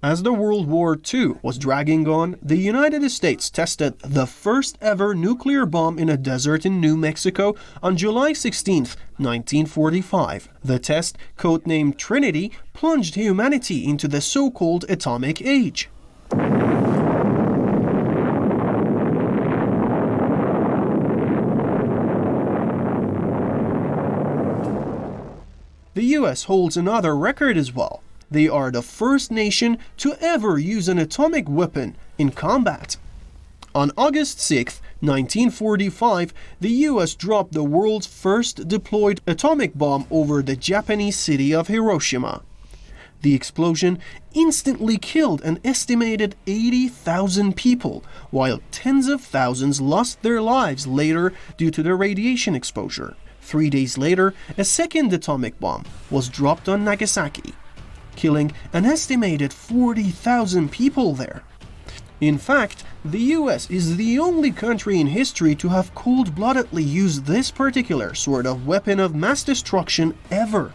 As the World War II was dragging on, the United States tested the first ever nuclear bomb in a desert in New Mexico on July 16, 1945. The test, codenamed Trinity, plunged humanity into the so-called atomic age. The US holds another record as well. They are the first nation to ever use an atomic weapon in combat. On August 6, 1945, the US dropped the world's first deployed atomic bomb over the Japanese city of Hiroshima. The explosion instantly killed an estimated 80,000 people, while tens of thousands lost their lives later due to the radiation exposure. 3 days later, a second atomic bomb was dropped on Nagasaki, killing an estimated 40,000 people there. In fact, the US is the only country in history to have cold-bloodedly used this particular sort of weapon of mass destruction ever.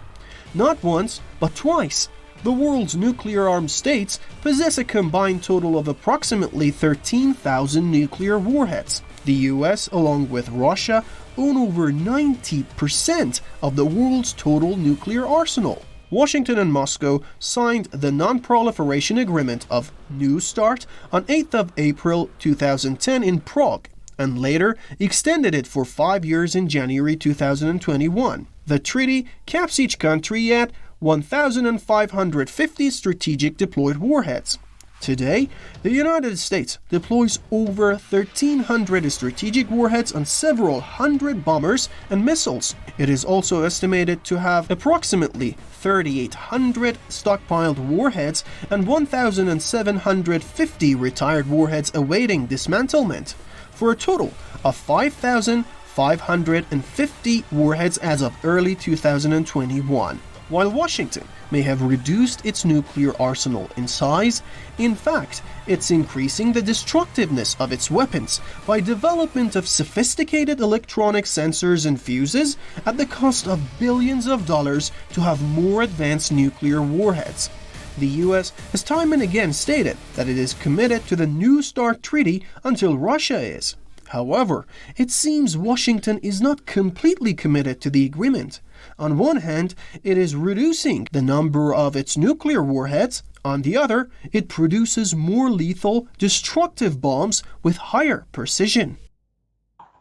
Not once, but twice. The world's nuclear-armed states possess a combined total of approximately 13,000 nuclear warheads. The US, along with Russia, own over 90% of the world's total nuclear arsenal. Washington and Moscow signed the Non-Proliferation Agreement of New START on 8th of April 2010 in Prague, and later extended it for 5 years in January 2021. The treaty caps each country at 1,550 strategic deployed warheads. Today, the United States deploys over 1,300 strategic warheads on several hundred bombers and missiles. It is also estimated to have approximately 3,800 stockpiled warheads and 1,750 retired warheads awaiting dismantlement, for a total of 5,550 warheads as of early 2021. While Washington may have reduced its nuclear arsenal in size, in fact, it's increasing the destructiveness of its weapons by development of sophisticated electronic sensors and fuses at the cost of billions of dollars to have more advanced nuclear warheads. The US has time and again stated that it is committed to the New START treaty until Russia is. However, it seems Washington is not completely committed to the agreement. On one hand, it is reducing the number of its nuclear warheads. On the other, it produces more lethal, destructive bombs with higher precision.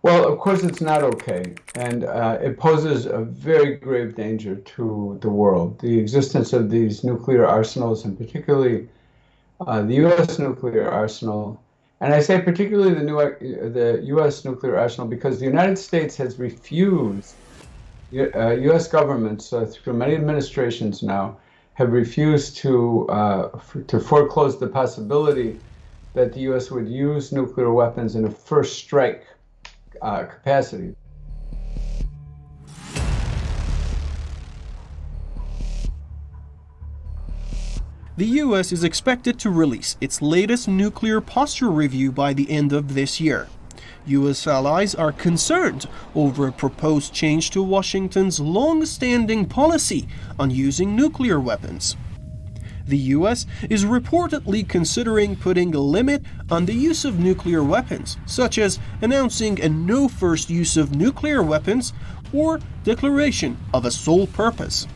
Well, of course, it's not okay, and it poses a very grave danger to the world. The existence of these nuclear arsenals, and particularly the U.S. nuclear arsenal, and I say particularly the U.S. nuclear arsenal because the United States has refused, U.S. governments through many administrations now have refused to foreclose the possibility that the U.S. would use nuclear weapons in a first strike capacity. The US is expected to release its latest nuclear posture review by the end of this year. US allies are concerned over a proposed change to Washington's long-standing policy on using nuclear weapons. The US is reportedly considering putting a limit on the use of nuclear weapons, such as announcing a no first use of nuclear weapons or declaration of a sole purpose.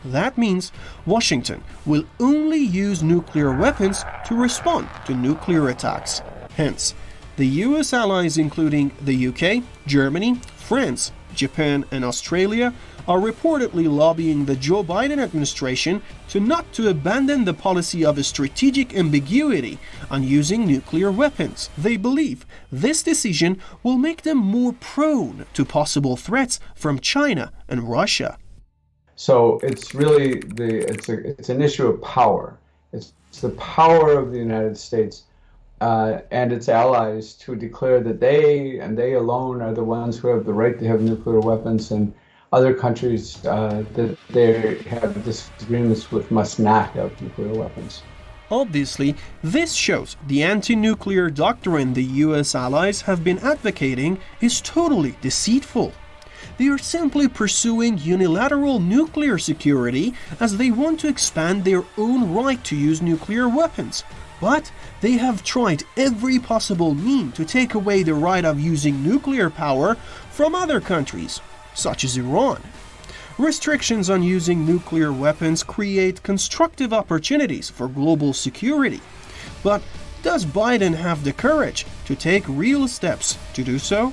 That means Washington will only use nuclear weapons to respond to nuclear attacks. Hence, the US allies including the UK, Germany, France, Japan and Australia are reportedly lobbying the Joe Biden administration not to abandon the policy of a strategic ambiguity on using nuclear weapons. They believe this decision will make them more prone to possible threats from China and Russia. So it's really it's an issue of power. It's the power of the United States and its allies to declare that they and they alone are the ones who have the right to have nuclear weapons, and other countries that they have disagreements with must not have nuclear weapons. Obviously, this shows the anti-nuclear doctrine the US allies have been advocating is totally deceitful. They are simply pursuing unilateral nuclear security as they want to expand their own right to use nuclear weapons. But they have tried every possible means to take away the right of using nuclear power from other countries, such as Iran. Restrictions on using nuclear weapons create constructive opportunities for global security. But does Biden have the courage to take real steps to do so?